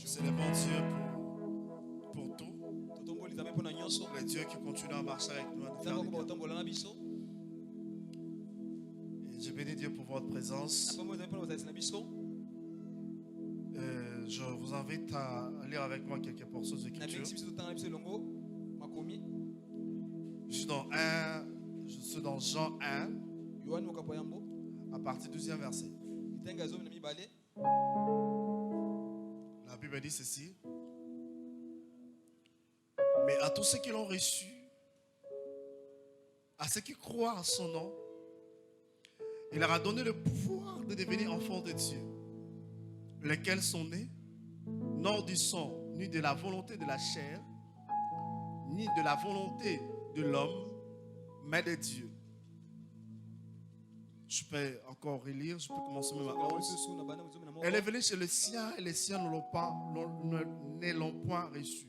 Célébrons Dieu pour tout. Le Dieu qui continue à marcher avec nous, à nous faire du bien. Et je bénis Dieu pour votre présence. Je vous invite à lire avec moi quelques portions d'écriture. Je suis dans Jean 1, à partir du 12e verset. La Bible dit ceci. Mais à tous ceux qui l'ont reçu, à ceux qui croient en son nom, il leur a donné le pouvoir de devenir enfants de Dieu, lesquels sont nés, non du sang, ni de la volonté de la chair, ni de la volonté de l'homme, mais de Dieu. Je peux encore relire, je peux commencer même à 11. Elle est venue chez le sien et les siens ne l'ont point reçu.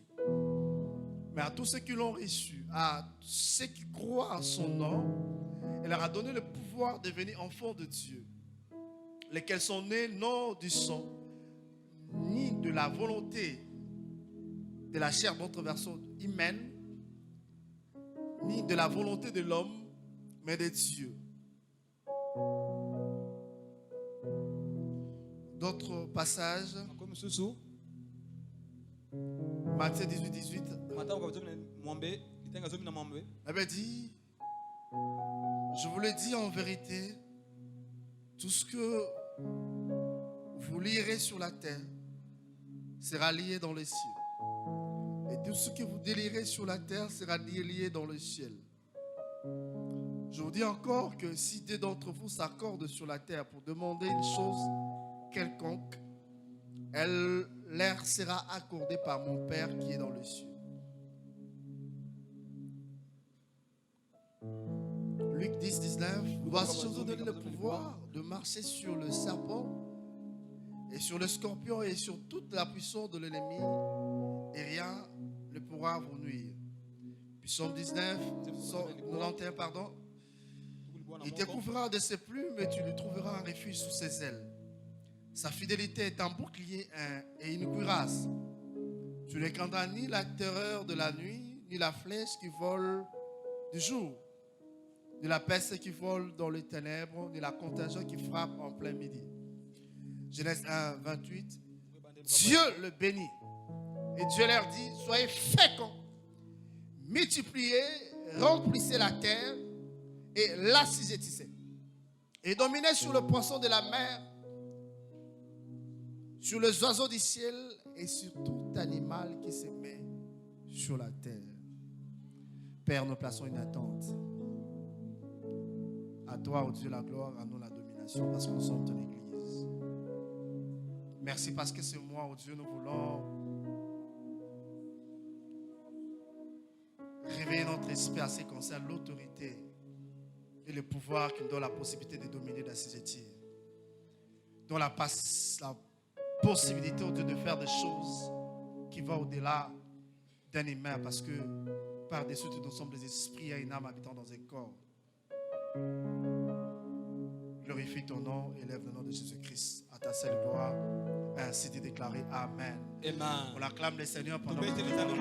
Mais à tous ceux qui l'ont reçu, à ceux qui croient en son nom, elle leur a donné le pouvoir de devenir enfants de Dieu, lesquels sont nés non du sang, ni de la volonté de la chair, d'autres versions humaines, ni de la volonté de l'homme, mais de Dieu. D'autres passages, Matthieu 18. Elle avait dit, je vous le dis en vérité, tout ce que vous lirez sur la terre sera lié dans les cieux. Et tout ce que vous délirez sur la terre sera lié dans le ciel. Je vous dis encore que si deux d'entre vous s'accordent sur la terre pour demander une chose quelconque, elle leur sera accordée par mon Père qui est dans les cieux. Luc 10, 19. Voici, je vous donne le pouvoir de marcher sur le serpent et sur le scorpion et sur toute la puissance de l'ennemi, et rien ne pourra vous nuire. Puis Psaume 91, pardon. Il te couvrira de ses plumes et tu lui trouveras un refuge sous ses ailes. Sa fidélité est un bouclier et une cuirasse. Tu ne craindras ni la terreur de la nuit, ni la flèche qui vole du jour, ni la peste qui vole dans les ténèbres, ni la contagion qui frappe en plein midi. Genèse 1, 28. Dieu le bénit. Et Dieu leur dit, soyez féconds, multipliez, remplissez la terre et l'assujettissez. Et dominez sur le poisson de la mer, sur les oiseaux du ciel et sur tout animal qui se met sur la terre. Père, nous plaçons une attente. À toi, ô Dieu, la gloire, à nous la domination, parce que nous sommes ton Église. Merci parce que ce mois, ô Dieu, nous voulons réveiller notre esprit à ce qui concerne l'autorité et le pouvoir qui nous donne la possibilité de dominer, d'assujettir. Dont la possibilité, ô Dieu, de faire des choses qui vont au-delà d'un humain, parce que par-dessus tout, nous sommes des esprits et une âme habitant dans un corps. Glorifie ton nom, élève le nom de Jésus-Christ à ta seule gloire. Ainsi de déclarer Amen. Amen. On acclame le Seigneur pendant que que nous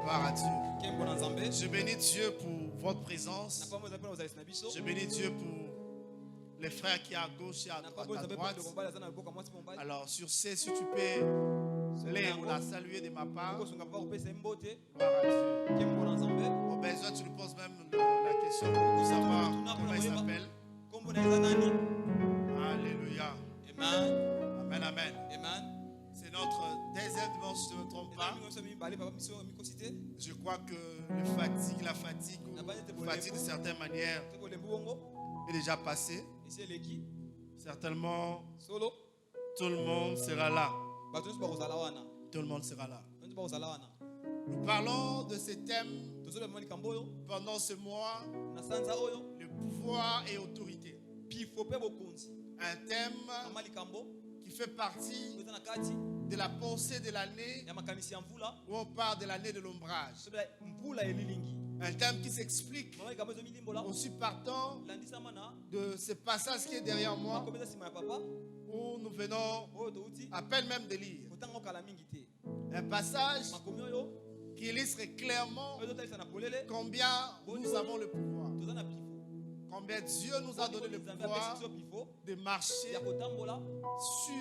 gloire à Dieu. Je bénis Dieu pour votre présence. Je bénis Dieu pour les frères qui sont à gauche et à droite. Alors sur ce, si tu peux lire ou la saluer de ma part. Gloire à Dieu. Au besoin, tu lui poses même la question pour savoir comment il s'appelle. Alléluia. Amen, amen. C'est notre deuxième dimanche, si je ne me trompe pas. Je crois que la fatigue de certaines manières est déjà passée. Certainement, tout le monde sera là. Tout le monde sera là. Nous parlons de ce thème pendant ce mois, le pouvoir et autorité. Un thème qui fait partie de la pensée de l'année où on parle de l'année de l'ombrage. Un thème qui s'explique aussi partant de ce passage qui est derrière moi, où nous venons à peine même de lire. Un passage qui illustre clairement combien nous avons le pouvoir. Combien Dieu nous a donné le pouvoir de marcher sur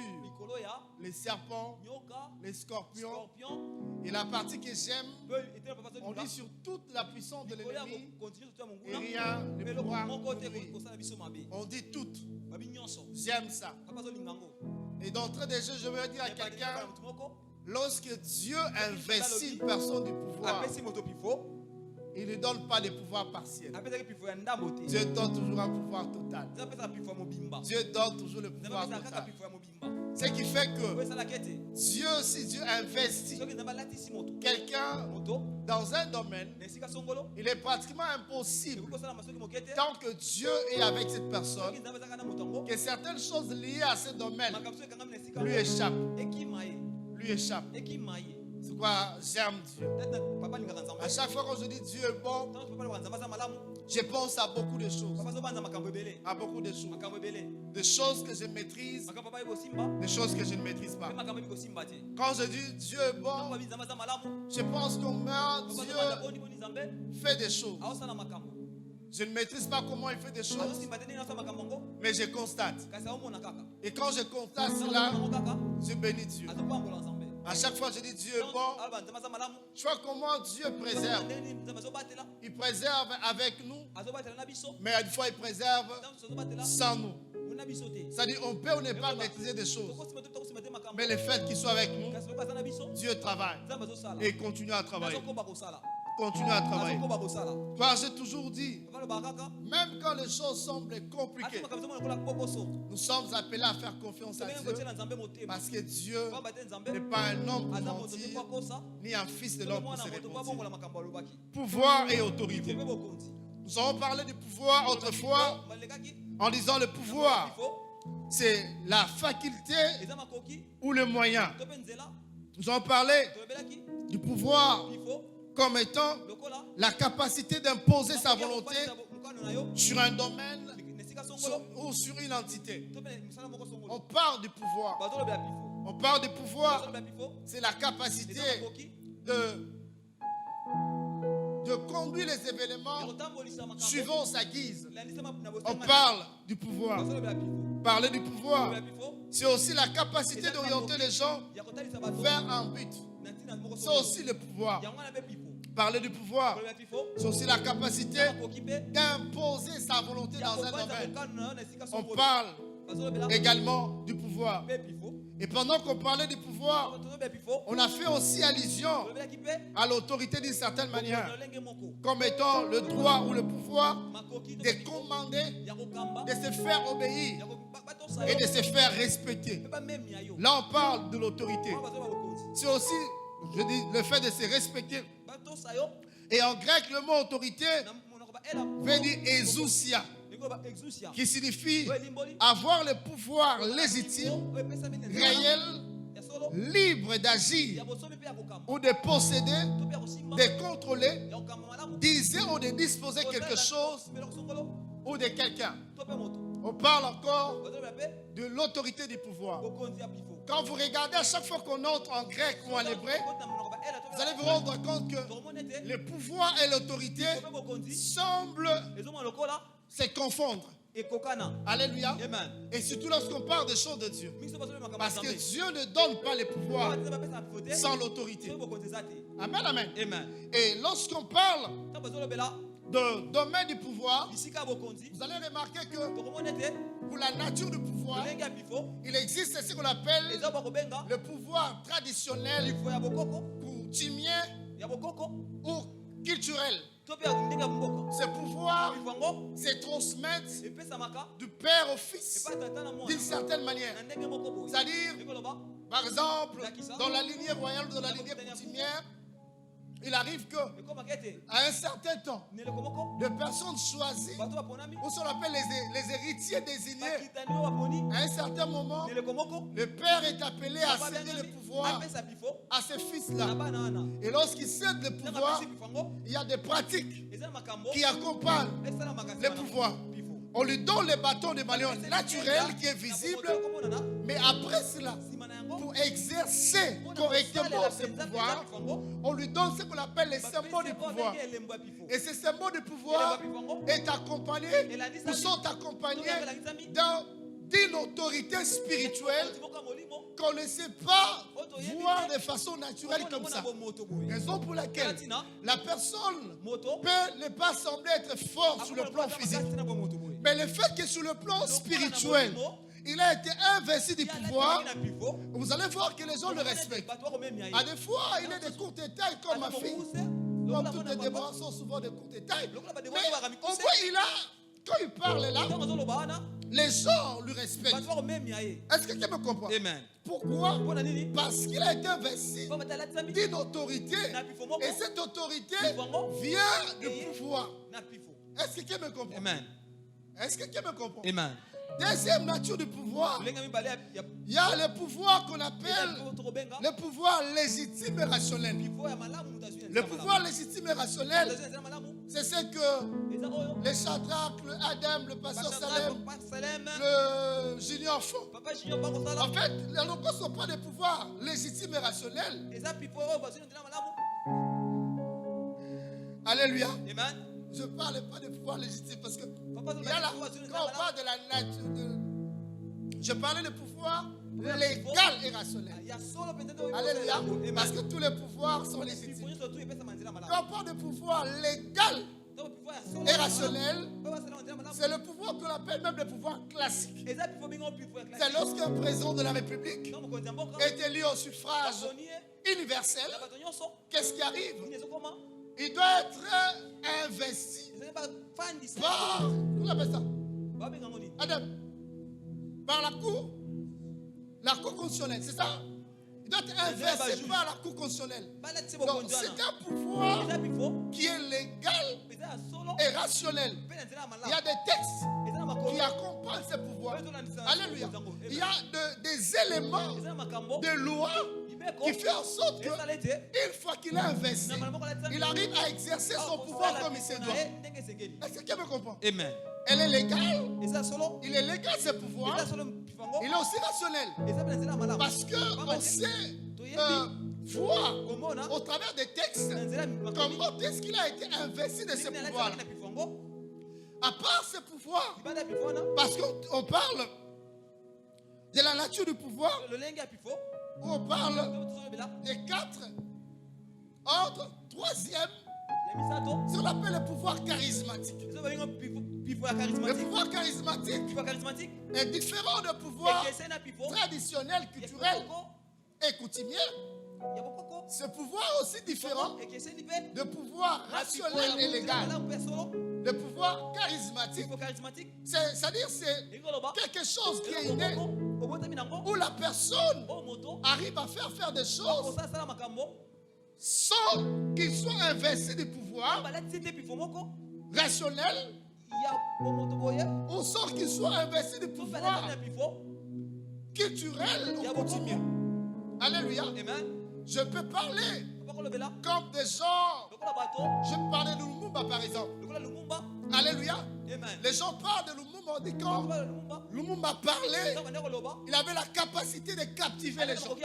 les serpents, les scorpions. Et la partie que j'aime, on dit sur toute la puissance de l'ennemi et rien ne pourra nuire. On dit toutes. J'aime ça. Et d'entrée de jeu, je veux dire à quelqu'un, lorsque Dieu investit une personne du pouvoir, il ne donne pas de pouvoir partiel. Dieu donne toujours un pouvoir total. Dieu donne toujours le pouvoir total. Ce qui fait que Dieu, si Dieu investit quelqu'un dans un domaine, il est pratiquement impossible, tant que Dieu est avec cette personne, que certaines choses liées à ce domaine lui échappent. Lui échappent. C'est quoi j'aime Dieu. À chaque fois que je dis Dieu est bon, je pense à beaucoup de choses. À beaucoup de choses. Des choses que je maîtrise, des choses que je ne maîtrise pas. Quand je dis Dieu est bon, je pense qu'on meurt, Dieu fait des choses. Je ne maîtrise pas comment il fait des choses, mais je constate. Et quand je constate cela, je bénis Dieu. À chaque fois, je dis Dieu est bon. Tu vois comment Dieu préserve. Il préserve avec nous, mais une fois il préserve sans nous. C'est-à-dire on peut ou ne pas maîtriser des choses, mais le fait qu'il soit avec nous, Dieu travaille et il continue à travailler. Continue à travailler. Car j'ai toujours dit, même quand les choses semblent compliquées, nous sommes appelés à faire confiance à Dieu, parce que Dieu n'est pas un homme pour mentir, ni un fils de l'homme pour se repentir. Pouvoir et autorité. Nous avons parlé du pouvoir autrefois en disant le pouvoir, c'est la faculté ou le moyen. Nous avons parlé du pouvoir comme étant la capacité d'imposer sa volonté sur un domaine ou sur une entité. On parle du pouvoir. On parle du pouvoir. C'est la capacité de conduire les événements suivant sa guise. On parle du pouvoir. Parler du pouvoir, c'est aussi la capacité d'orienter les gens vers un but. C'est aussi le pouvoir. Parler du pouvoir, c'est aussi la capacité d'imposer sa volonté dans un domaine. On parle également du pouvoir. Et pendant qu'on parlait du pouvoir, on a fait aussi allusion à l'autorité d'une certaine manière, comme étant le droit ou le pouvoir de commander, de se faire obéir et de se faire respecter. Là, on parle de l'autorité. C'est aussi, je dis, le fait de se respecter. Et en grec, le mot autorité veut dire exousia, qui signifie avoir le pouvoir légitime, réel, libre d'agir ou de posséder, de contrôler, d'user ou de disposer quelque chose ou de quelqu'un. On parle encore de l'autorité du pouvoir. Quand vous regardez à chaque fois qu'on entre en grec ou en hébreu, vous allez vous rendre compte que le pouvoir et l'autorité semblent se confondre. Alléluia. Et surtout lorsqu'on parle des choses de Dieu. Parce que Dieu ne donne pas le pouvoir sans l'autorité. Amen, amen. Et lorsqu'on parle de domaine du pouvoir, vous allez remarquer que pour la nature du pouvoir, il existe ce qu'on appelle le pouvoir traditionnel, coutumien ou culturel. Ce pouvoir se transmet du père au fils d'une certaine manière. C'est-à-dire, par exemple, dans la lignée royale ou dans la lignée coutumière, Il arrive que, à un certain temps, des personnes choisies, ou ce qu'on appelle les héritiers désignés, à un certain moment, le père est appelé à céder le pouvoir à ses fils-là. Et lorsqu'il cède le pouvoir, il y a des pratiques qui accompagnent le pouvoir. On lui donne le bâton de balion naturel qui est visible, mais après cela, pour exercer correctement ce pouvoir, on lui donne ce qu'on appelle les symboles du pouvoir. Et ces symboles du pouvoir est accompagné, ou sont accompagnés d'une autorité spirituelle qu'on ne sait pas voir de façon naturelle comme ça. Raison pour laquelle la personne peut ne pas sembler être forte sur le plan physique. Mais le fait que sur le plan spirituel, il a été investi du pouvoir, vous allez voir que les gens le respectent. À des fois, il est de courte taille comme ma fille. Comme toutes les Déborah sont souvent de courte taille. Mais au moins, quand il parle là, les gens lui respectent. Est-ce que quelqu'un me comprend? Amen. Pourquoi? Parce qu'il a été investi d'une autorité. Et cette autorité vient du pouvoir. Est-ce que quelqu'un me comprend? Amen. Est-ce que quelqu'un me comprend? Amen. Deuxième nature du pouvoir, il y a le pouvoir qu'on appelle le pouvoir légitime et rationnel. Le pouvoir légitime et rationnel, c'est ce que les Shadrach, le Adam, le pasteur Salem, le junior font. En fait, les locaux ne sont pas des pouvoirs légitimes et rationnels. Alléluia. Amen. Je ne parle pas de pouvoir légitime parce que il y a là, quand on parle de la nature, je parlais de pouvoir légal et rationnel. Alléluia. Parce que tous les pouvoirs sont légitimes. Quand on parle de pouvoir légal et rationnel, c'est le pouvoir qu'on appelle même le pouvoir classique. C'est lorsqu'un président de la République est élu au suffrage universel, qu'est-ce qui arrive? Il doit être investi par, comment on appelle ça? Adam, par la cour constitutionnelle, c'est ça? Il doit être investi par la cour constitutionnelle. Donc c'est un pouvoir qui est légal et rationnel. Il y a des textes qui accompagnent ce pouvoir. Alléluia. Il y a des éléments de loi qui fait en sorte que une fois qu'il a investi, il arrive à exercer son pouvoir comme il se doit. Est-ce que quelqu'un me comprend? Amen. Elle est légale. Il est légal ce pouvoir. Il est aussi rationnel. Parce qu'on sait voir au travers des textes comment est-ce qu'il a été investi de ce pouvoir. À part ce pouvoir, parce qu'on parle de la nature du pouvoir, on parle des 4 ordres. Troisième, c'est ce qu'on appelle le pouvoir charismatique. Le pouvoir charismatique est différent du pouvoir traditionnel, culturel et coutumier. Ce pouvoir est aussi différent de pouvoir rationnel et légal. Le pouvoir charismatique, c'est-à-dire c'est quelque chose qui est inné, où la personne arrive à faire des choses sans qu'il soit investi du pouvoir rationnel ou sans qu'il soit investi du pouvoir culturel ou coutumier. Alléluia. Je peux parler comme des gens. Je peux parler de Lumumba par exemple. Alléluia. Les gens parlent de Lumumba. On dit quand Lumumba parlait, il avait la capacité de captiver les gens.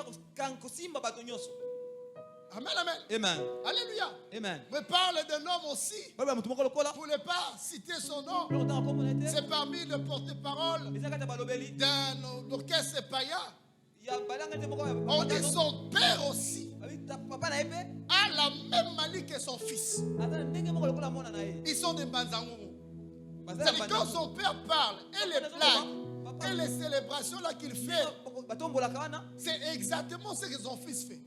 Amen, amen. Amen. Alléluia. Amen. Mais parle d'un homme aussi. Pour ne pas citer son nom, c'est parmi les porte-parole d'un orchestre païen. On dit son père aussi a la même manie que son fils. Ils sont des Banzangou. C'est-à-dire quand son père parle et les blagues Et les célébrations là qu'il fait, c'est exactement ce que son fils fait.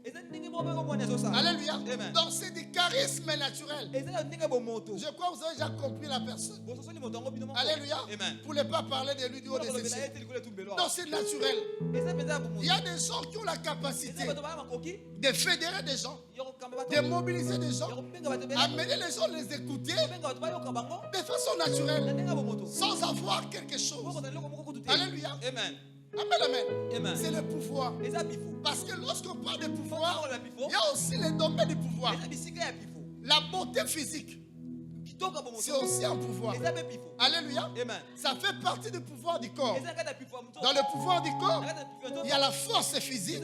Alléluia. Amen. Donc c'est du charisme naturel. Je crois que vous avez déjà compris la personne. Alléluia. Amen. Pour ne pas parler de lui du haut de ses cieux. Donc c'est naturel. Il y a des gens qui ont la capacité de fédérer des gens, de mobiliser des gens, amener les gens à les écouter de façon naturelle, sans avoir quelque chose. Alléluia. Amen. Amen, amen. Amen. C'est le pouvoir. Parce que lorsqu'on parle de pouvoir, il y a aussi les domaines du pouvoir. La beauté physique, c'est aussi un pouvoir. Alléluia. Amen. Ça fait partie du pouvoir du corps. Dans le pouvoir du corps, il y a la force physique.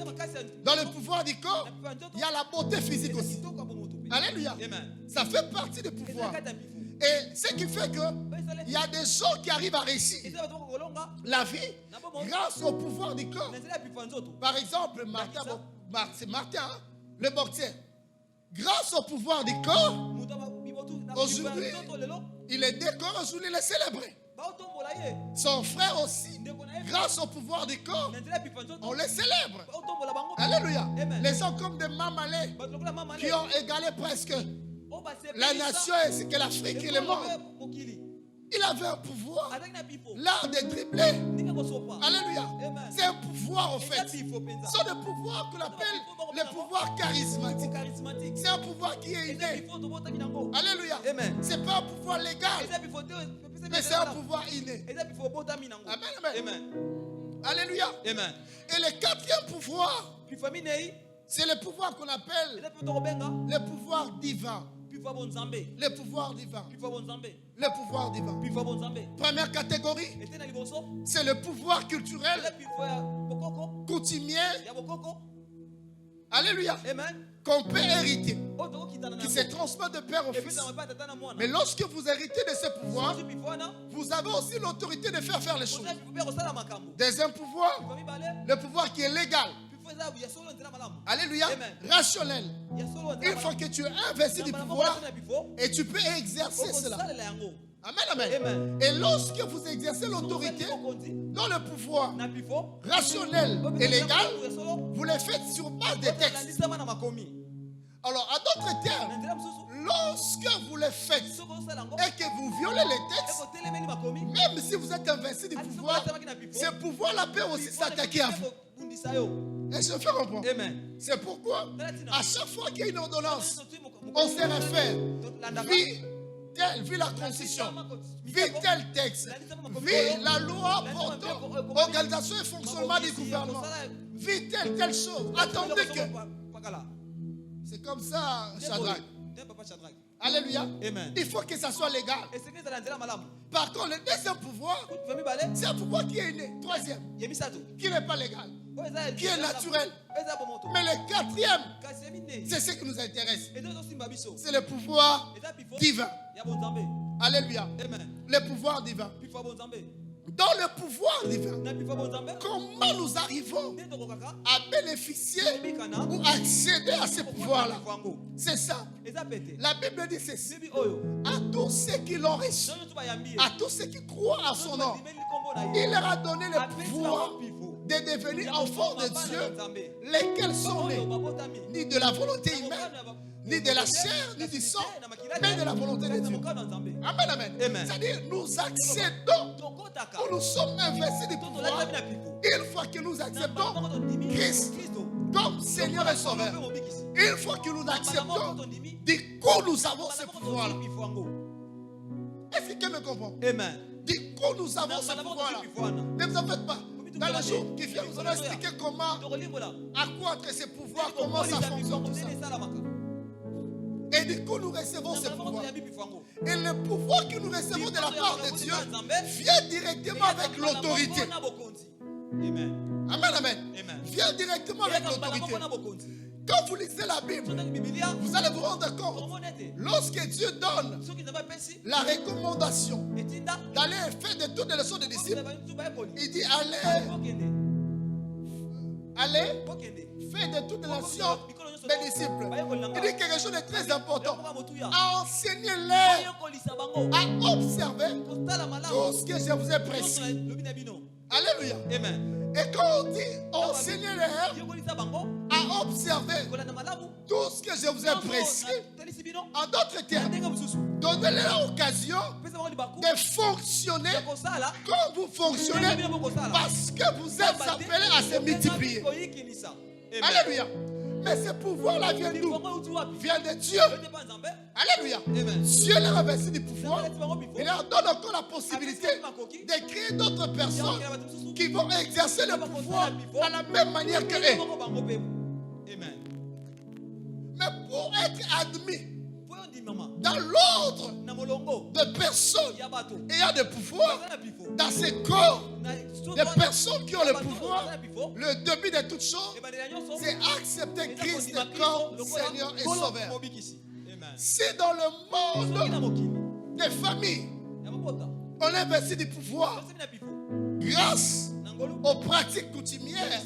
Dans le pouvoir du corps, il y a la beauté physique aussi. Alléluia. Amen. Ça fait partie du pouvoir. Et ce qui fait que il y a des gens qui arrivent à réussir la vie grâce au pouvoir du corps. Par exemple, c'est Martin, hein, le boxeur. Grâce au pouvoir du corps, aujourd'hui, il est décoré, aujourd'hui, il est célébré. Son frère aussi, grâce au pouvoir du corps, on les célèbre. Alléluia. Les gens comme des Mamalais qui ont égalé presque la nation ainsi que l'Afrique et le monde. Il avait un pouvoir, l'art de dribbler. Alléluia. C'est un pouvoir en fait. C'est le pouvoir qu'on appelle le pouvoir charismatique. C'est un pouvoir qui est inné. Alléluia. C'est pas un pouvoir légal, mais c'est un pouvoir inné. Amen, amen. Alléluia. Amen. Et le quatrième pouvoir, c'est le pouvoir qu'on appelle le pouvoir divin. Le pouvoir divin. Le pouvoir divin. Première catégorie, c'est le pouvoir culturel, coutumier. Alléluia. Qu'on peut hériter, qui se transmet de père au fils. Mais lorsque vous héritez de ce pouvoir, vous avez aussi l'autorité de faire les choses. Deuxième pouvoir, le pouvoir qui est légal. Alléluia. Rationnel. Une fois que tu as investi du pouvoir et tu peux exercer cela. Amen, amen. Et lorsque vous exercez l'autorité dans le pouvoir rationnel et légal, vous le faites sur base des textes. Alors, à d'autres termes, lorsque vous le faites et que vous violez les textes, même si vous êtes investi du pouvoir, ce pouvoir-là peut aussi s'attaquer à vous. Et je fais comprendre. C'est pourquoi, à chaque fois qu'il y a une ordonnance, on se réfère. Vie la constitution, vie tel texte, vie la loi portant organisation et fonctionnement du gouvernement, vie telle chose. Attendez que. C'est comme ça, Shadrach. Alléluia. Il faut que ça soit légal. Par contre, le deuxième pouvoir, c'est un pouvoir qui est né. Troisième, qui n'est pas légal, qui est naturel. Mais le quatrième, c'est ce qui nous intéresse. C'est le pouvoir divin. Alléluia. Le pouvoir divin. Dans le pouvoir divin, comment nous arrivons à bénéficier ou accéder à ce pouvoir-là? C'est ça. La Bible dit ceci. À tous ceux qui l'ont reçu, à tous ceux qui croient à son nom, il leur a donné le pouvoir de devenir enfants de Dieu, lesquels sont nés ni de la volonté humaine, ni de la chair, ni du sang, mais de la volonté de Dieu. Amen, amen. C'est-à-dire, nous accédons, où nous sommes investis du pouvoir, une fois que nous acceptons Christ comme Seigneur et Sauveur. Une fois que nous acceptons, du coup, nous avons ce pouvoir-là. Est-ce que quelqu'un me comprend? Du coup, nous avons ce pouvoir-là. Ne vous en faites pas. Dans les jours qui viennent, nous allons expliquer comment accroître ce pouvoir, comment ça fonctionne, tout ça. Et du coup, nous recevons ce pouvoir. Et le pouvoir que nous recevons de la part de Dieu vient directement avec l'autorité. Amen, amen. Vient directement avec l'autorité. Quand vous lisez la Bible, vous allez vous rendre compte, lorsque Dieu donne la recommandation d'aller faire de toutes les leçons des disciples, il dit allez, faites de toutes les nations mes disciples. Il dit quelque chose de très important. À enseigner-les, à observer tout ce que je vous ai prescrit. Alléluia. Amen. Et quand on dit enseignez-les à observer tout ce que je vous ai prescrit, en d'autres termes, donnez-leur l'occasion de fonctionner comme vous fonctionnez parce que vous êtes appelés à se multiplier. Alléluia. Mais ce pouvoir-là vient d'où? Vient de Dieu. Alléluia. Dieu leur a versé du pouvoir. Il leur donne encore la possibilité de créer d'autres personnes qui vont exercer le pouvoir à la même manière que eux. Mais pour être admis dans l'ordre de personnes ayant de pouvoir, dans ces corps de personnes qui ont le pouvoir, le début de toutes choses, c'est accepter Christ comme Seigneur et Sauveur. Si dans le monde des familles, on investit du pouvoir grâce aux pratiques coutumières,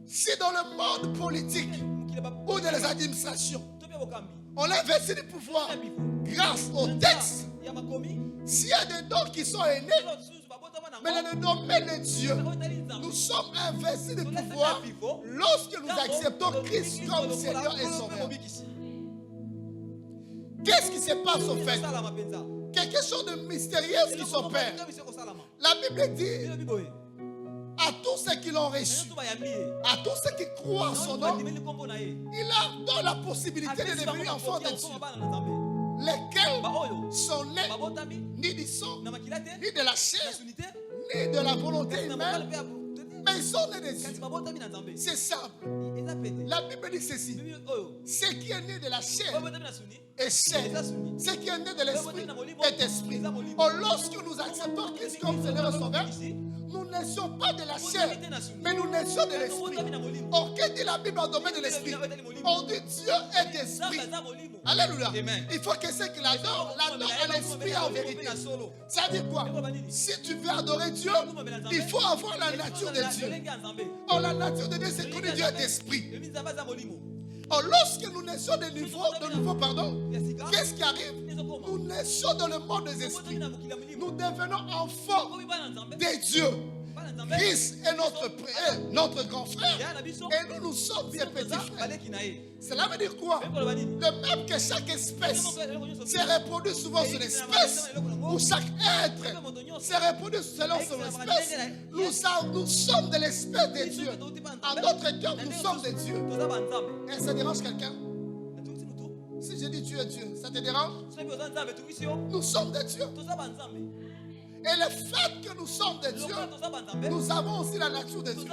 si dans le monde politique ou dans les administrations, on investit du pouvoir grâce aux textes, s'il y a des dons qui sont aînés, mais dans le domaine de Dieu, nous sommes investis de pouvoir lorsque nous acceptons Christ comme Seigneur et Sauveur. Qu'est-ce qui se passe au fait? Quelque chose de mystérieux qui s'opère. La Bible dit à tous ceux qui l'ont reçu, à tous ceux qui croient en son nom, il leur donne la possibilité de devenir enfants de Dieu, lesquels sont nés ni du sang, ni de la chair, ni de la volonté humaine, mais ils sont nés de Dieu. C'est simple. La Bible dit ceci: ce qui est né de la chair est chair, ce qui est né de l'esprit est esprit. Or, lorsque nous acceptons Christ comme Seigneur et Sauveur, nous ne sommes pas de la chair, mais nous naissons de l'esprit. Or, que dit la Bible en domaine de l'esprit? On dit Dieu est esprit. Alléluia. Il faut que ceux qui l'adorent, l'adorent à l'esprit en vérité. Ça dit quoi? Si tu veux adorer Dieu, il faut avoir la nature de Dieu. Or, la nature de Dieu, c'est que Dieu est esprit. Or, lorsque nous naissons de nouveau, qu'est-ce qui arrive? Nous naissons dans le monde des esprits. Nous devenons enfants de Dieu. Christ est notre grand frère et nous sommes ses petits frères. Cela veut dire quoi? De même que chaque espèce se reproduit souvent son espèce, ou chaque être se reproduit selon son espèce, nous sommes de l'espèce de Dieu. En d'autres termes, nous sommes de Dieu. Et ça dérange quelqu'un? Si je dis Dieu est Dieu, ça te dérange? Nous sommes de Dieu. Et le fait que nous sommes de Dieu, nous avons aussi la nature de Dieu.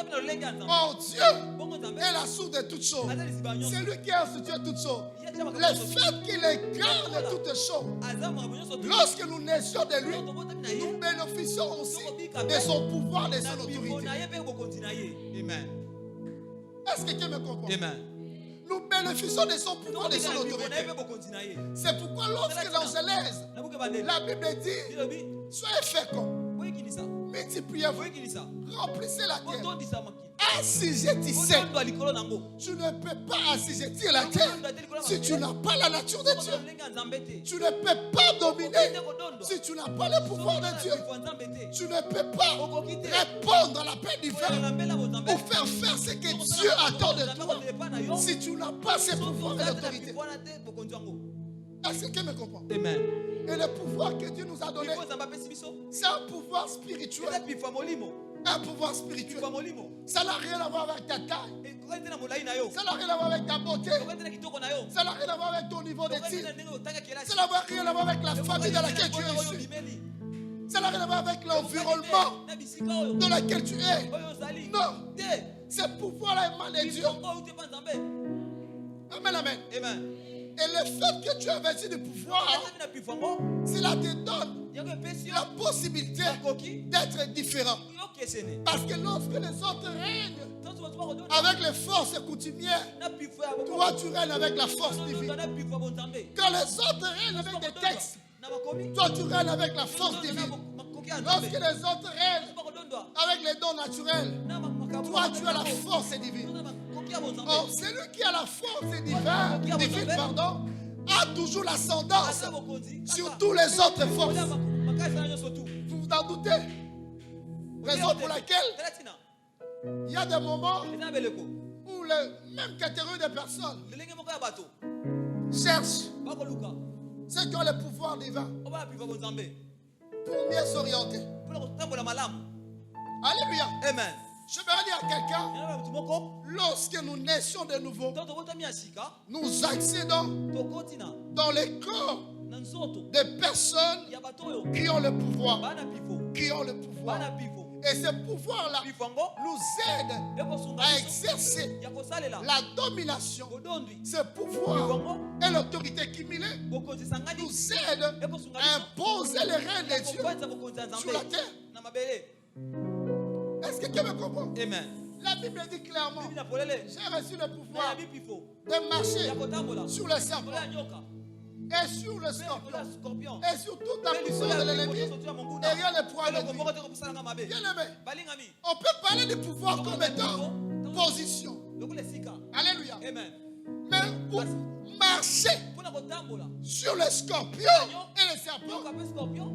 Oh, Dieu est la source de toutes choses. C'est lui qui a institué toutes choses. Le fait qu'il incarne toutes choses, lorsque nous naissons de lui, nous bénéficions aussi de son pouvoir, de son autorité. Amen. Est-ce que quelqu'un me comprend? Amen. Nous bénéficions de son pouvoir, de son autorité. C'est pourquoi lorsque l'Angélèse, la Bible dit: soyez féconds, multipliez-vous, remplissez la terre, assujettissez. Tu ne peux pas assujettir la terre si tu n'as pas la nature de Dieu. Tu ne peux pas dominer si tu n'as pas le pouvoir de Dieu. Tu ne peux pas répondre à l'appel divin ou faire ce que Dieu attend de toi si tu n'as pas ce pouvoir et l'autorité. Est-ce que quelqu'un me comprend? Amen. Et le pouvoir que Dieu nous a donné, c'est un pouvoir spirituel. Un pouvoir spirituel. Ça n'a rien à voir avec ta taille. Ça n'a rien à voir avec ta beauté. Ça n'a rien à voir avec ton niveau d'études. Ça n'a rien à voir avec la famille dans laquelle tu es issu. Ça n'a rien à voir avec l'environnement dans lequel tu es. Non. Ce pouvoir-là émane de Dieu. Amen, amen. Amen. Et le fait que tu investis du pouvoir, cela te donne la possibilité d'être différent. Parce que lorsque les autres règnent avec les forces coutumières, toi tu règnes avec la force divine. Quand les autres règnent avec des textes, toi tu règnes avec la force divine. Lorsque les autres règnent avec les dons naturels, toi tu as la force divine. Or, celui qui a la force divine, a toujours l'ascendance sur tous les autres forces. Vous vous en doutez? Raison pour laquelle il y a des moments où les mêmes catégories de personnes cherchent ceux qui ont le pouvoir divin pour mieux s'orienter. Alléluia. Amen. Je vais dire à quelqu'un, lorsque nous naissions de nouveau, nous accédons dans les corps des personnes qui ont le pouvoir. Qui ont le pouvoir. Et ce pouvoir-là nous aide à exercer la domination. Ce pouvoir et l'autorité cumulée nous aident à imposer les règnes de Dieu sur la terre. Est-ce que tu me comprends? Amen. La Bible dit clairement, j'ai reçu le pouvoir de marcher sur le serpent et sur le scorpion et sur toute la puissance de l'ennemi, et rien ne pourra le nuire. Bien-aimé, on peut parler du pouvoir comme étant position. Alléluia. Amen. Mais pour marcher sur le scorpion et le serpent,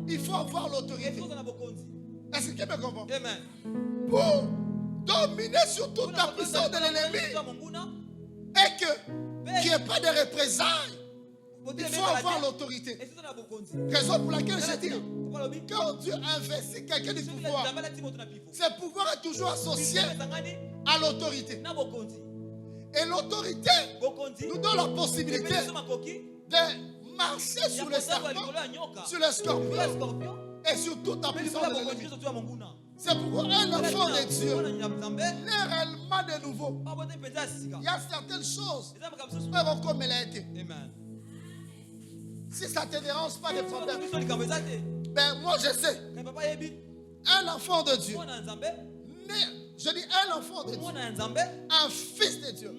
il faut avoir l'autorité. Est-ce que tu me comprends? Amen. Pour dominer sur toute la puissance de l'ennemi et qu'il n'y ait pas de représailles, il faut avoir l'autorité. Raison pour laquelle je dis, quand Dieu investit quelqu'un du pouvoir, ce pouvoir est toujours associé à l'autorité. Et l'autorité nous donne la possibilité de marcher sur le serpent, sur le scorpion et sur toute la puissance de l'ennemi. C'est pourquoi un enfant de Dieu naît réellement de nouveau. Il y a certaines choses comme elle a été. Si ça ne te dérange pas de problème, ben moi je sais. Un enfant de Dieu, je dis un enfant de Dieu, un fils de Dieu,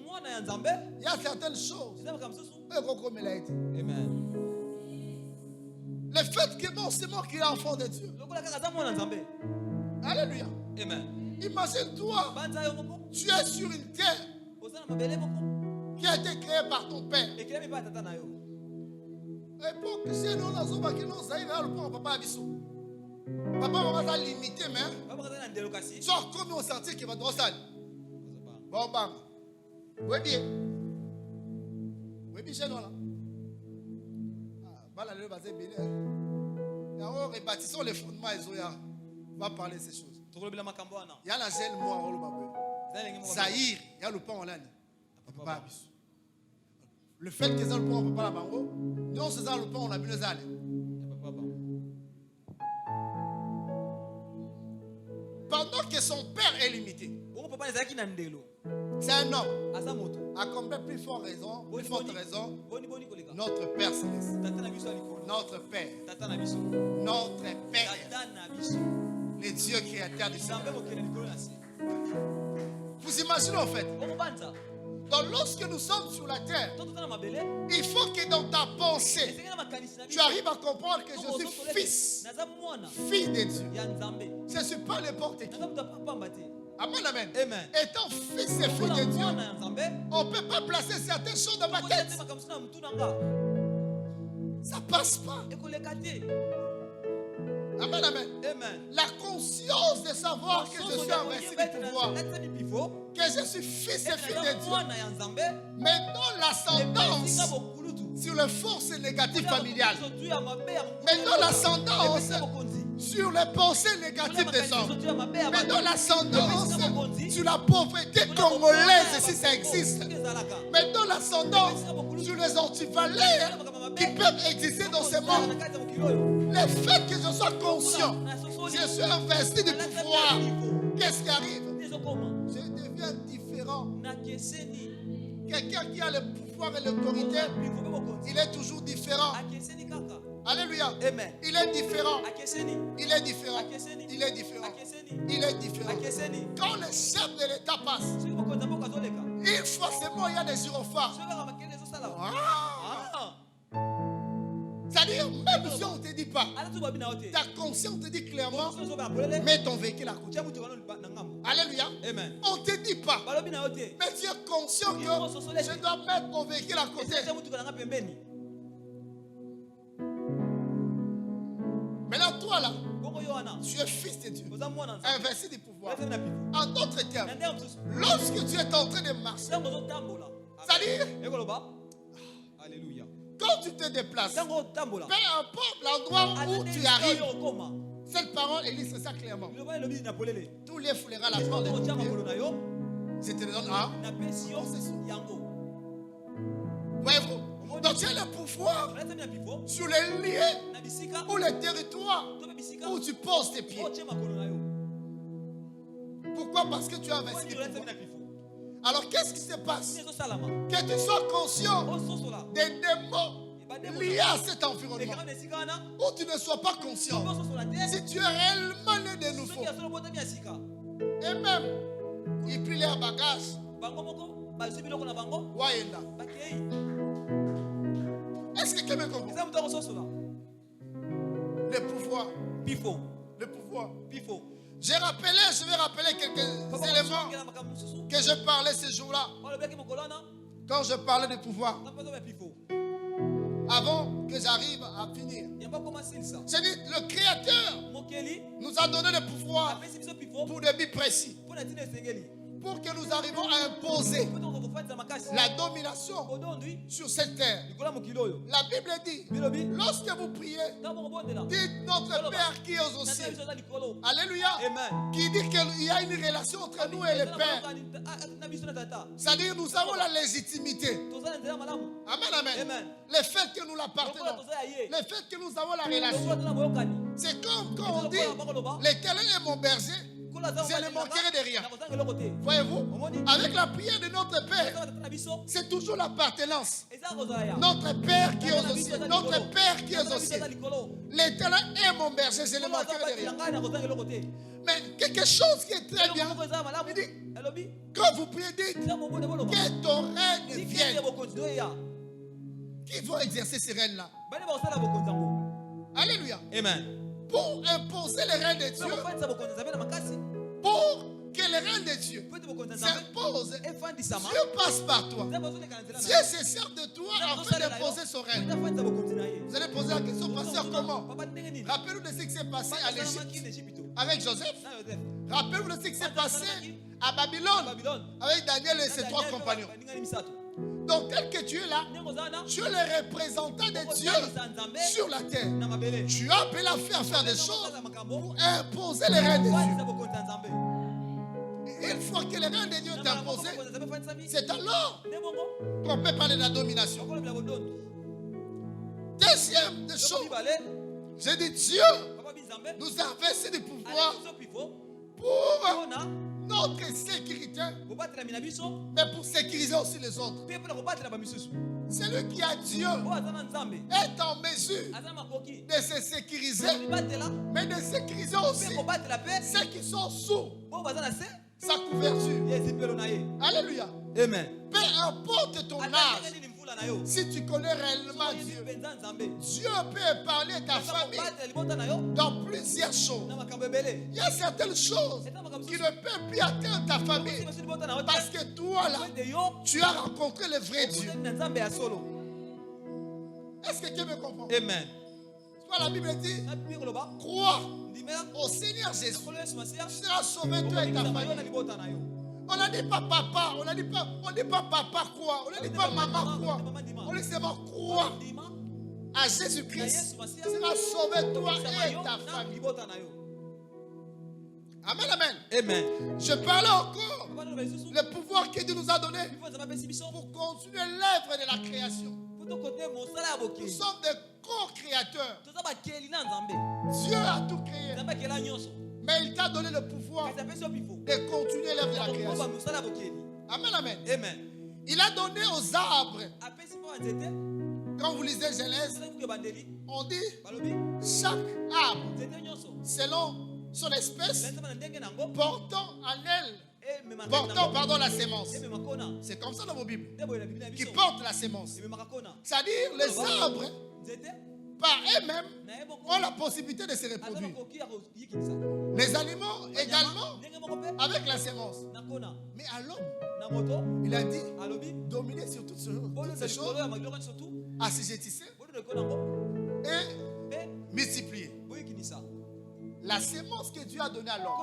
il y a certaines choses comme elle a été. Le fait que non, c'est moi qui est enfant de Dieu. Alléluia. Amen. Imagine-toi, tu es sur une terre qui a été créée par ton père. Et pour que si nous avons papa maman va limiter, mais genre comme on sentit qu'il va trop sale. Bon, bam. Oui, bien. Oui, bien, chez nous là. Voilà, le basé béni. Nous rebâtissons les fondements et on va parler de ces choses. Il y a la gêne, moi, Zahir, il y a le pain en l'année. Le fait que ça le pain, on ne peut pas la bango. Nous, on se sait le pain, on a mis les allées. Pendant que son père est limité, c'est un homme. À combien plus forte raison, notre Père Céleste. Notre Père. Notre Père. Le Dieu créateur du ciel. Vous imaginez en fait? Donc lorsque nous sommes sur la terre, il faut que dans ta pensée, tu arrives à comprendre que je suis fils, fille de Dieu. Je ne suis pas n'importe qui. Amen, amen. Amen. Étant fils et fille de Dieu, on ne peut pas placer certaines choses dans ma tête. Ça ne passe pas. Amen, amen. Amen. La conscience de savoir que je suis investi du pouvoir, que je suis fils et fille de Dieu, mais dans l'ascendance sur les forces négatives familiales, mais dans l'ascendance sur les pensées négatives des hommes, mais dans l'ascendance sur la pauvreté congolaise si ça existe, mais dans l'ascendance sur les antivaleurs qui peuvent exister dans ce monde. Le fait que je sois conscient, je suis investi du pouvoir, qu'est-ce qui arrive? Je deviens différent. Quelqu'un qui a le pouvoir et l'autorité, il est toujours différent. Alléluia. Amen. Il est différent. Il est différent. Il est différent. Il est différent. Quand le chef de l'État passe, il forcément il y a des gyrophares. C'est-à-dire, même si on ne te dit pas, ta conscience te dit clairement, mets ton véhicule à côté. Alléluia. Amen. On ne te dit pas. Mais tu es conscient que je dois mettre mon véhicule à côté. Maintenant, toi là, tu es fils de Dieu, investi du pouvoir. En d'autres termes, lorsque tu es en train de marcher, c'est-à-dire, Alléluia. quand tu te déplaces, peu importe l'endroit où tu arrives, cette parole illustre ça clairement. Tous les foulerats la prendre de ton pied, je te donne à possession. Voyez-vous? Donc tu as le pouvoir sur les lieux ou les territoires où tu poses tes pieds. Pourquoi? Parce que tu as investi du pouvoir. Alors qu'est-ce qui se passe? Que tu sois conscient des démons liés à cet environnement. Ou tu ne sois pas conscient. Si tu es réellement né de nouveau. Et même, ils prient leur bagage. Waenda. Est-ce que quelqu'un comprend? Le pouvoir. Le pouvoir. Je vais rappeler quelques éléments que je parlais ce jour-là. Quand je parlais de pouvoir. Avant que j'arrive à finir. J'ai dit, le Créateur nous a donné le pouvoir pour des buts précis. Pour que nous arrivions à imposer la domination sur cette terre. La Bible dit, lorsque vous priez, dites notre Père qui est aux cieux. Alléluia. Qui dit qu'il y a une relation entre nous et le Père. C'est-à-dire nous avons la légitimité. Amen, amen. Le fait que nous l'appartenons. Le fait que nous avons la relation. C'est comme quand on dit, l'Éternel est mon berger. Je ne manquerai de rien. Voyez-vous, avec la prière de notre Père, c'est toujours l'appartenance. Notre Père qui est aux cieux. Notre Père qui est aux cieux. L'Éternel est mon berger, je ne manquerai de rien. Mais quelque chose qui est très bien, il dit, quand vous priez, dites que ton règne vienne. Qui va exercer ces règnes-là? Alléluia. Amen. Pour imposer le règne de Dieu, pour que le règne de Dieu s'impose, Dieu passe par toi. Dieu se sert de toi afin d'imposer son règne. Vous allez poser la question, pasteur, comment? Rappelez-vous de ce qui s'est passé à l'Égypte avec Joseph. Rappelez-vous de ce qui s'est passé à Babylone avec Daniel et ses 3 compagnons. Donc tel que tu es là, tu es le représentant de Dieu sur la terre. Tu as appelé à faire des choses pour imposer le règne de Dieu. Et une fois que le règne de Dieu est imposé, c'est alors qu'on peut parler de la domination. Deuxième des choses, j'ai dit Dieu nous a investi du pouvoir pour notre sécurité, mais pour sécuriser aussi les autres. Celui qui a Dieu est en mesure de se sécuriser, mais de sécuriser aussi ceux qui sont sous sa couverture. Alléluia. Amen. Peu importe ton âge, si tu connais réellement Dieu, Dieu peut parler ta famille dans plusieurs choses. Il y a certaines choses qui ne peuvent plus atteindre ta famille parce que toi là, tu as rencontré le vrai Dieu. Est-ce que quelqu'un me comprend? Amen. La Bible dit, crois au Seigneur Jésus, tu seras sauvé toi et ta famille. On n'a dit pas papa, on dit pas papa quoi, on n'a dit pas maman quoi, on dit seulement crois à Jésus-Christ, tu seras sauvé toi et ta famille. Amen, amen. Amen. Je parlais encore le pouvoir que Dieu nous a donné pour continuer l'œuvre de la création. Nous sommes des co-créateurs. Dieu a tout créé. Mais il t'a donné le pouvoir de continuer l'œuvre de la création. Amen, amen. Amen. Il a donné aux arbres. Quand vous lisez Genèse, on dit chaque arbre, selon son espèce, portant la sémence. C'est comme ça dans vos Bibles. Qui portent la sémence. C'est-à-dire les arbres, par eux-mêmes, ont la possibilité de se reproduire. Les animaux également, avec la sémence. Mais à l'homme, il a dit dominer sur toutes ces choses, assujettissez et multiplier. La sémence que Dieu a donnée à l'homme,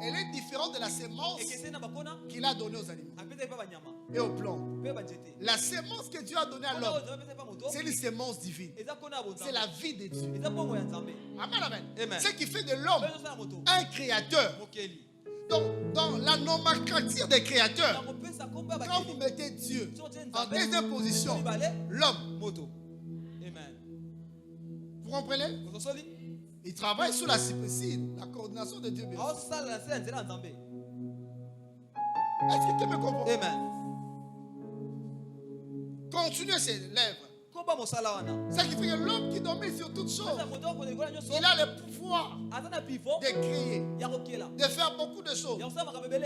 elle est différente de la sémence qu'il a donnée aux animaux et aux plantes. La sémence que Dieu a donnée à l'homme, c'est une sémence divine. C'est la vie de Dieu. Amen, amen. Ce qui fait de l'homme un créateur. Donc, dans la nomenclature des créateurs, quand vous mettez Dieu en deuxième position, l'homme. Vous comprenez? Il travaille sous la supervision, la coordination de Dieu. Est-ce que tu me comprends? Amen. Continuez ses lèvres. Ce qui fait que l'homme qui domine sur toutes choses, il a le pouvoir de créer, de faire beaucoup de choses.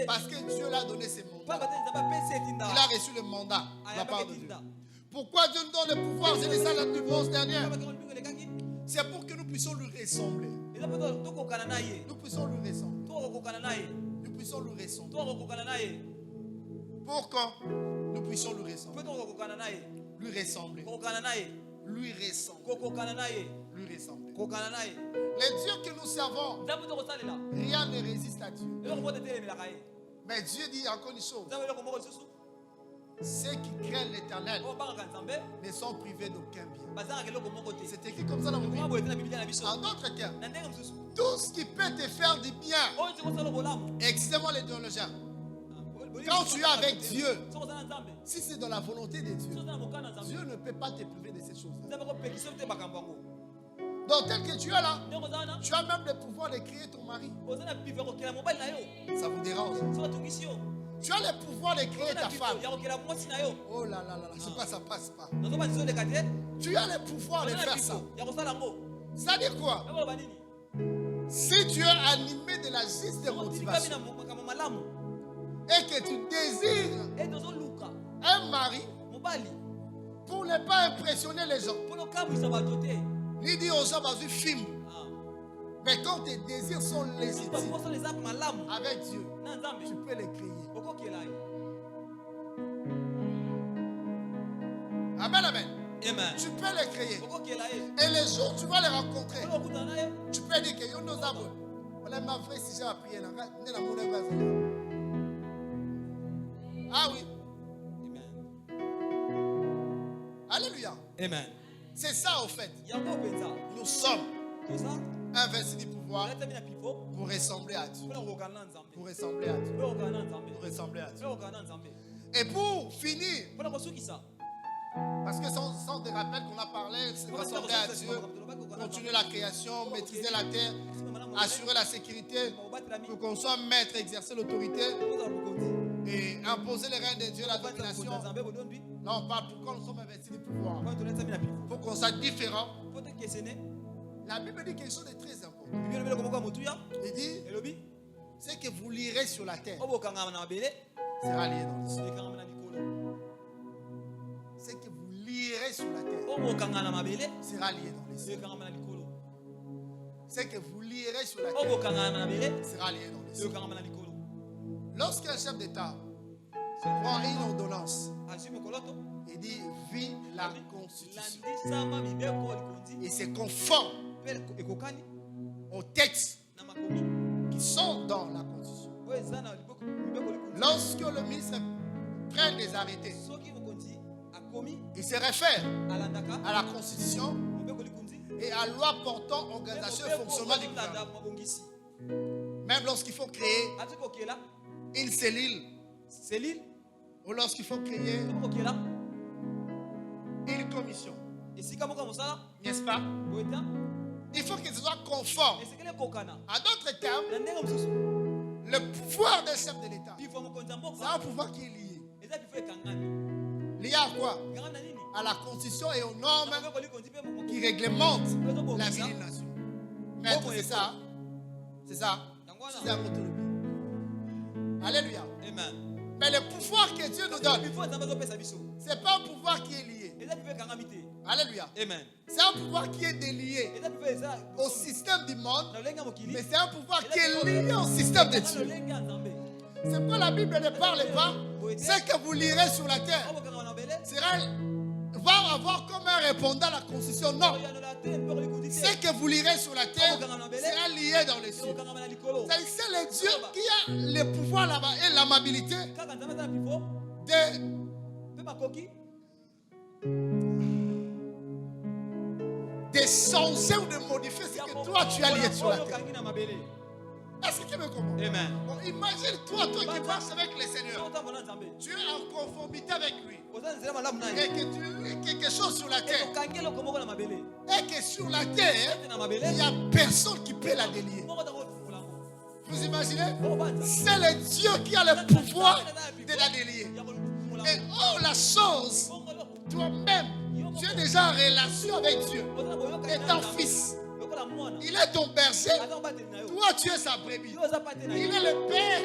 Parce que Dieu l'a donné ses mandats. Il a reçu le mandat de la part de Dieu. Pourquoi Dieu nous donne le pouvoir? C'est dit ça la dimanche dernière. C'est pour que nous puissions lui ressembler. Nous puissions lui ressembler. Nous puissions lui ressembler. Pourquoi nous puissions lui ressembler? Lui ressembler. Lui ressembler. Lui ressembler. Les dieux que nous servons, rien ne résiste à Dieu. Mais Dieu dit encore une chose. Ceux qui craignent l'Éternel ne sont privés d'aucun bien. C'est écrit comme ça dans mon Bible. En d'autres termes, tout ce qui peut te faire du bien, excusez-moi les théologiens, quand tu es avec Dieu, si c'est dans la volonté de Dieu, Dieu ne peut pas te priver de ces choses-là. Donc tel que tu es là, tu as même le pouvoir de créer ton mari. Ça vous dérange? Tu as le pouvoir de créer ta femme. Oh là là là, je sais pas, ça passe pas. Tu as le pouvoir de faire ça. Ça dit quoi? Si tu es animé de la juste motivation et que tu désires un mari pour ne pas impressionner les gens, il dit aux gens, vas-y, filme. Mais quand tes désirs sont légitimes avec Dieu, tu peux les créer. Amen, amen. Amen. Tu peux les créer. Et les jours tu vas les rencontrer, tu peux dire que nous avons. Voilà ma vraie si j'ai appris. Ah oui. Alléluia. Amen. C'est ça au fait. Nous sommes investis du pouvoir pour ressembler à Dieu. Pour ressembler à Dieu. Pour ressembler à Dieu. Et pour finir, parce que sans te rappeler qu'on a parlé, c'est ressembler à Dieu, continuer la création, maîtriser la terre, assurer la sécurité, pour qu'on soit maître, exercer l'autorité et imposer les règnes de Dieu, la domination. Là, on parle pourquoi nous sommes investis du pouvoir. Pour qu'on soit différent. La Bible dit quelque chose de très important. Il dit, c'est que vous lirez sur la terre sera lié dans les cieux. C'est que vous lirez sur la terre sera lié dans les cieux. C'est que vous lirez sur la terre sera lié dans les cieux. Lorsqu'un chef d'État prend une ordonnance, il dit vis la constitution. Et c'est conforme aux textes qui sont dans la constitution. Lorsque le ministre prend des arrêtés, il se réfère à la constitution et à la loi portant organisation et fonctionnement du gouvernement. Même lorsqu'il faut créer une cellule, ou lorsqu'il faut créer une commission, n'est-ce pas? Il faut que ce soit conforme. En d'autres termes, le pouvoir d'un chef de l'État, c'est un pouvoir qui est lié. Lié à quoi? À la constitution et aux normes qui réglementent la vie d'une nation. Maître, c'est ça. C'est ça. C'est un autre. Alléluia. Amen. Mais le pouvoir que Dieu nous donne, ce n'est pas un pouvoir qui est lié. Alléluia. Amen. C'est un pouvoir qui est délié au système du monde, mais c'est un pouvoir qui est lié au système de Dieu. C'est pourquoi la Bible ne parle pas. Ce que vous lirez sur la terre va avoir comme un répondant à la Constitution. Non. Ce que vous lirez sur la terre sera lié dans les cieux. C'est le Dieu qui a le pouvoir là-bas et l'amabilité de changer ou de modifier ce que toi tu as lié sur la terre. Est-ce que tu me comprends? Amen. Bon, imagine toi qui marches avec le Seigneur. Tu es en conformité avec lui. Et que tu lis quelque chose sur la terre. Et que sur la terre, il n'y a personne qui peut la délier. Vous imaginez? C'est le Dieu qui a le pouvoir de la délier. Et oh, la chose, toi-même, tu es déjà en relation avec Dieu. Étant fils. Il est ton berger. Toi, tu es sa brebis. Il est le père.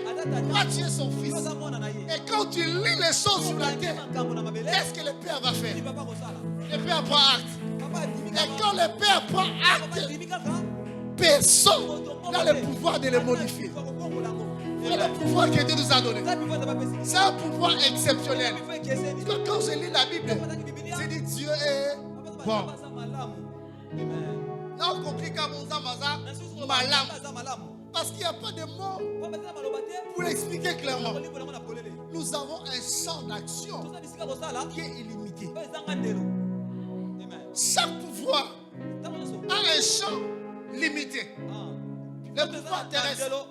Toi, tu es son fils. Et quand tu lis les choses sur la terre, qu'est-ce que le père va faire? Le père prend acte. Et quand le père prend acte, personne n'a le pouvoir de le modifier. C'est le pouvoir que Dieu nous a donné. C'est un pouvoir exceptionnel. Quand je lis la Bible, je dis Dieu est bon. Non, compliqué malam. Parce qu'il n'y a pas de mots pour l'expliquer clairement. Nous avons un champ d'action qui est illimité. Chaque pouvoir a un champ limité. Le pouvoir terrestre.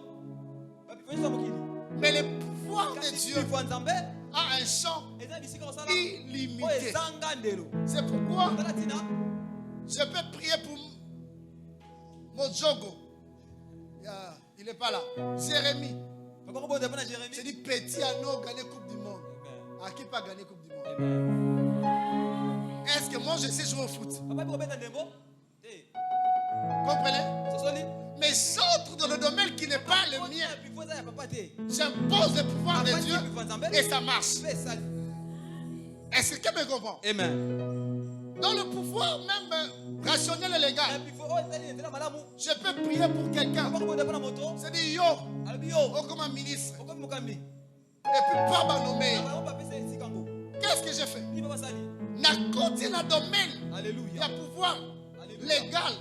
Mais le pouvoir de Dieu a un champ illimité. C'est pourquoi je peux prier pour Mojogo. Il n'est pas là. Jérémie. Je dis petit Anneau gagner Coupe du Monde. À qui pas gagner Coupe du Monde? Est-ce que moi je sais jouer au foot? Comprenez? Mais j'entre dans le domaine qui n'est pas le mien. J'impose le pouvoir de Dieu et ça marche. Est-ce que tu me comprends? Amen. Dans le pouvoir même rationnel et légal, je peux prier pour quelqu'un. C'est dit yo, comme un ministre. Et puis pas m'nommer. Qu'est-ce que j'ai fait? N'a côté la domaine. Il y a pouvoir légal.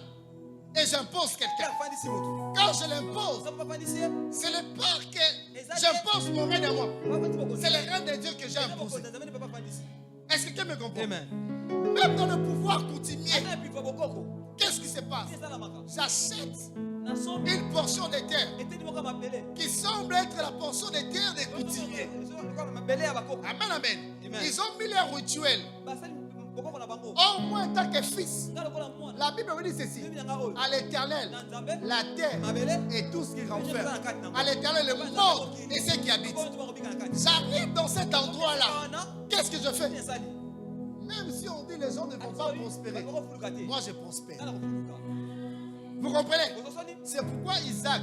Et j'impose quelqu'un. Quand je l'impose, ce n'est pas que j'impose mon règne à moi. C'est le règne de Dieu que j'ai imposé. Est-ce que tu me comprends? Amen. Même dans le pouvoir coutumier, qu'est-ce qui se passe? J'achète une portion de terre qui semble être la portion de terre des coutumiers. Amen, amen. Ils ont mis leur rituel. Au moins, tant que fils, la Bible me dit ceci: à l'Éternel, la terre et tout ce qui renferme. À l'Éternel, le monde et ceux qui habitent. J'arrive dans cet endroit-là. Qu'est-ce que je fais? Même si on dit les gens ne vont pas prospérer, moi je prospère. Vous comprenez? C'est pourquoi Isaac,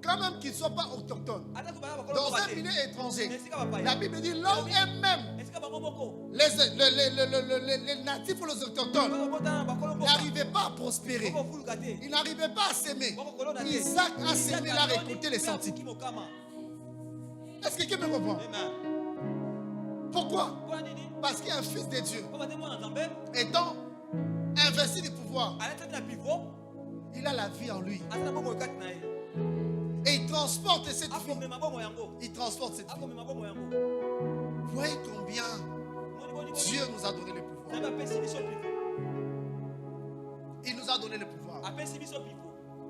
quand même qu'il ne soit pas autochtone, dans un milieu étranger, la Bible dit l'homme est même. Les natifs ou les autochtones n'arrivaient pas à prospérer. Ils n'arrivaient pas à s'aimer. Isaac a semé, il a récolté les centimètres. Est-ce que quelqu'un me comprend? Pourquoi? Parce qu'il y a un fils de Dieu. Étant investi du pouvoir, il a la vie en lui. Et il transporte cette vie. Il transporte cette vie. Vous voyez combien Dieu nous a donné le pouvoir. Il nous a donné le pouvoir.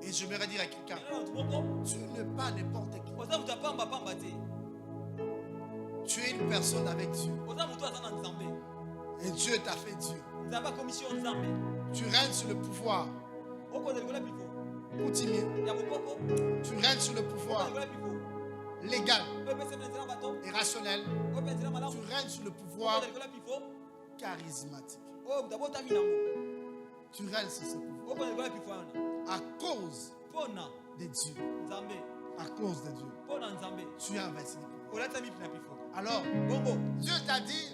Et je voudrais dire à quelqu'un, tu n'es pas n'importe qui. Tu es une personne avec Dieu. Et Dieu t'a fait Dieu. Tu règnes sur le pouvoir coutumier. Tu règnes sur le pouvoir légal et rationnel. Tu règnes sur le pouvoir charismatique. Tu règnes sur ce pouvoir à cause de Dieu. À cause de Dieu. Tu as investi le pouvoir. Alors, Dieu t'a dit,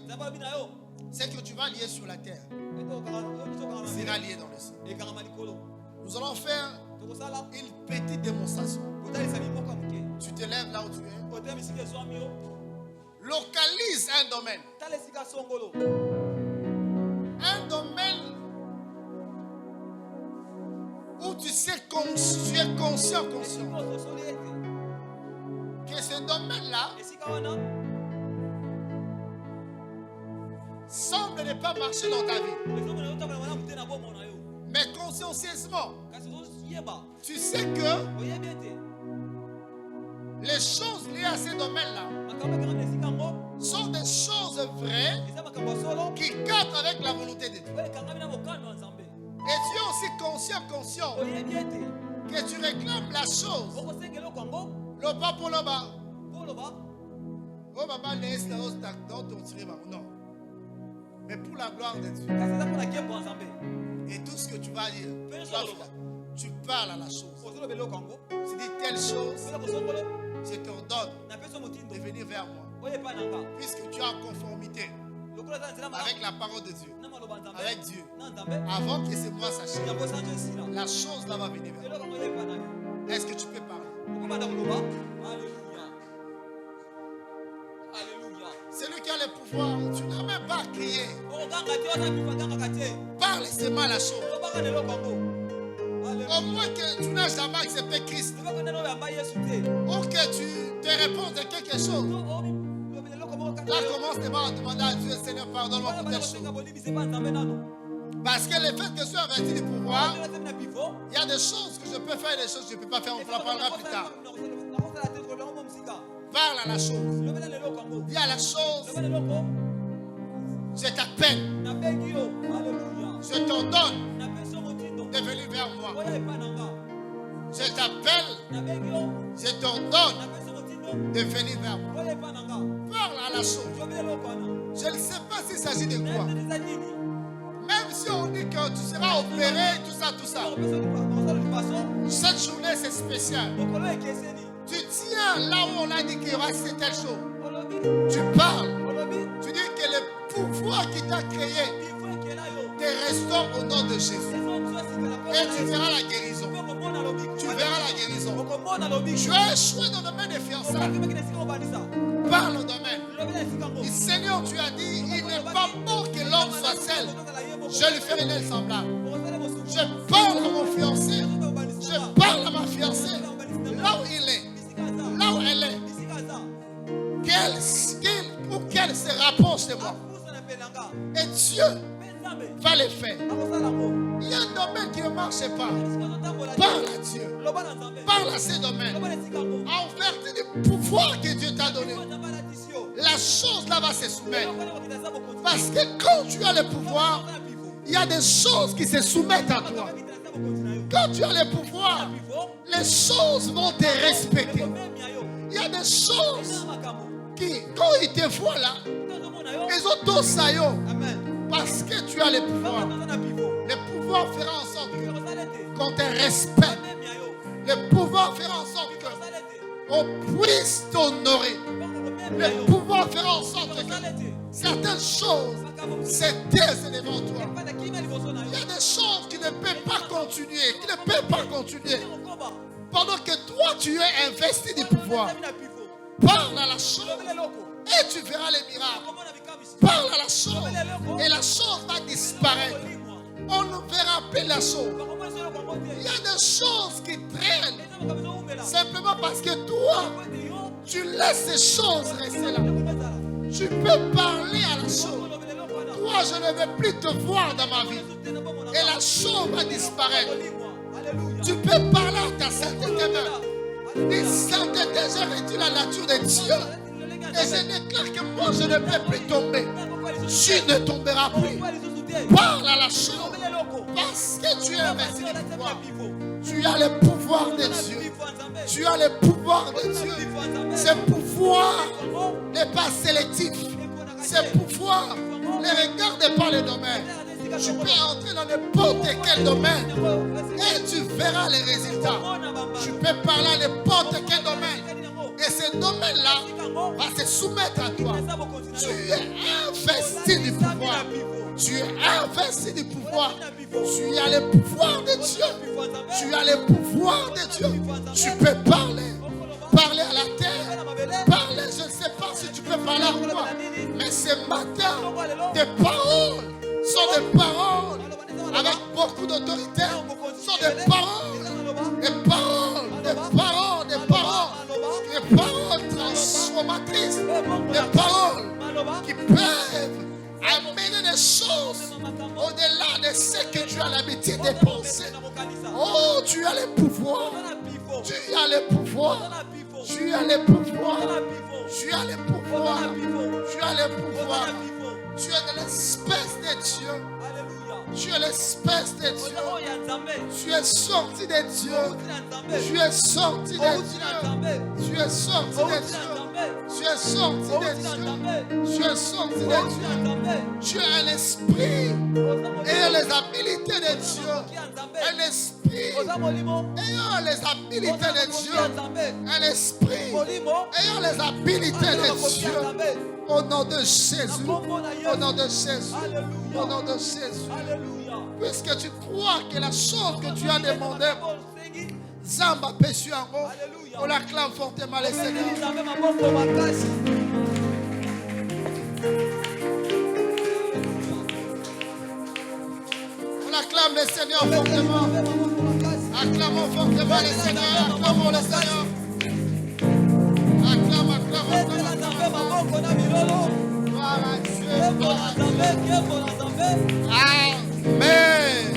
c'est que tu vas lier sur la terre sera lié dans le ciel. Nous allons faire une petite démonstration. Tu te lèves là où tu es. Localise un domaine. Un domaine où tu sais tu es conscient que ce domaine-là semble ne pas marcher dans ta vie. Mais consciencieusement, tu sais que les choses liées à ces domaines-là sont des choses vraies qui cadrent avec la volonté de Dieu. Et tu es aussi conscient que tu réclames la chose. Non. Mais pour la gloire de Dieu. Et tout ce que tu vas dire, tu parles à la chose. Tu dis telle chose, je t'ordonne de venir vers moi. Puisque tu es en conformité avec la parole de Dieu, avec Dieu. Avant que ce mois s'achève, la chose là va venir vers toi. Est-ce que tu peux parler? C'est lui qui a le pouvoir. Tu n'as même pas à crier. Parle seulement la chose. Au moins que tu n'as jamais accepté Christ. Ou que tu te réponds de quelque chose. Là, commence à demander à Dieu, Seigneur, pardonne-moi pour telle chose. Parce que le fait que je sois investi du pouvoir, il y a des choses que je peux faire et des choses que je ne peux pas faire. On en parlera plus tard. Parle à la chose. Dis à la chose. Je t'appelle. Je t'ordonne de venir vers moi. Je t'appelle. Je t'ordonne de venir vers moi. Parle à la chose. Je ne sais pas s'il s'agit de quoi. Même si on dit que tu seras opéré, tout ça. Cette journée, c'est spécial. Tu tiens là où on a dit qu'il y aura telle chose. Tu parles. Tu dis que le pouvoir qui t'a créé te restaure au nom de Jésus. Et tu verras la guérison. Tu verras la guérison. Tu as échoué dans le domaine des fiançailles. Parle au domaine. Et Seigneur, tu as dit, il n'est pas bon que l'homme soit seul. Je lui ferai d'elle semblable. Je parle à mon fiancé. Je parle à ma fiancée. Là où il est. Là où elle est. Qu'elle se rapproche de moi. Et Dieu va le faire. Il y a un domaine qui ne marche pas. Parle à Dieu. Parle à ces domaines. En vertu du pouvoir que Dieu t'a donné. La chose là va se soumettre. Parce que quand tu as le pouvoir, il y a des choses qui se soumettent à toi. Quand tu as le pouvoir, les choses vont te respecter. Il y a des choses qui, quand ils te voient là, ils ont tout ça. Parce que tu as le pouvoir. Le pouvoir fera en sorte qu'on te respecte. Le pouvoir fera en sorte qu'on puisse t'honorer. Le pouvoir fera en sorte que certaines choses se taisent devant toi. Il y a des choses qui ne peuvent pas continuer, pendant que toi tu es investi du pouvoir. Parle à la chose et tu verras les miracles. Parle à la chose et la chose va disparaître. On ne verra plus la chose. Il y a des choses qui traînent simplement parce que toi tu laisses ces choses rester là. Tu peux parler à la chose. Toi, je ne vais plus te voir dans ma vie. Et la chose va disparaître. Tu peux parler à ta sainteté même. Dis, sainteté, j'ai réduit la nature de Dieu. Et je déclare que moi, je ne vais plus tomber. Tu ne tomberas plus. Parle à la chose. Parce que tu es investi du pouvoir. Tu as le pouvoir de Dieu. Tu as le pouvoir de Dieu. Ce pouvoir n'est pas sélectif. Ce pouvoir ne regarde pas le domaine. Tu peux entrer dans n'importe quel domaine et tu verras les résultats. Tu peux parler à n'importe quel domaine et ce domaine-là va se soumettre à toi. Tu es investi du pouvoir. Tu es investi du pouvoir. Tu as le pouvoir de Dieu. Tu as le pouvoir de Dieu. Tu peux parler. Parler à la Mais ce matin, tes paroles sont des paroles avec beaucoup d'autorité. Sont des paroles, des paroles, des paroles, des paroles, des paroles transformatrices, des paroles qui peuvent amener des choses au-delà de ce que tu as l'habitude de penser. Oh, tu as le pouvoir. Tu as le pouvoir. Tu as le pouvoir. Tu as le pouvoir. Tu as le pouvoir. Tu es de l'espèce de Dieu. Tu es l'espèce de Dieu. Tu es sorti de Dieu. Tu es sorti de Dieu. Tu es sorti de Dieu. Tu es sorti de Dieu. Tu es sorti de Dieu. Tu es l'esprit et les habilités de Dieu. Un esprit ayant les habilités de Dieu. Un esprit ayant les habilités de Dieu. Au nom de Jésus. Au nom de Jésus. Au nom de Jésus. Puisque tu crois que la chose que tu as demandé, Zamba péchu en haut, on l'acclame fortement le Seigneur. On acclame le Seigneur fortement. Acclamons fortement le Seigneur. Acclamons le Seigneur. Acclame, acclame, acclame. Gloire à Dieu. Amen.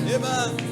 Amen.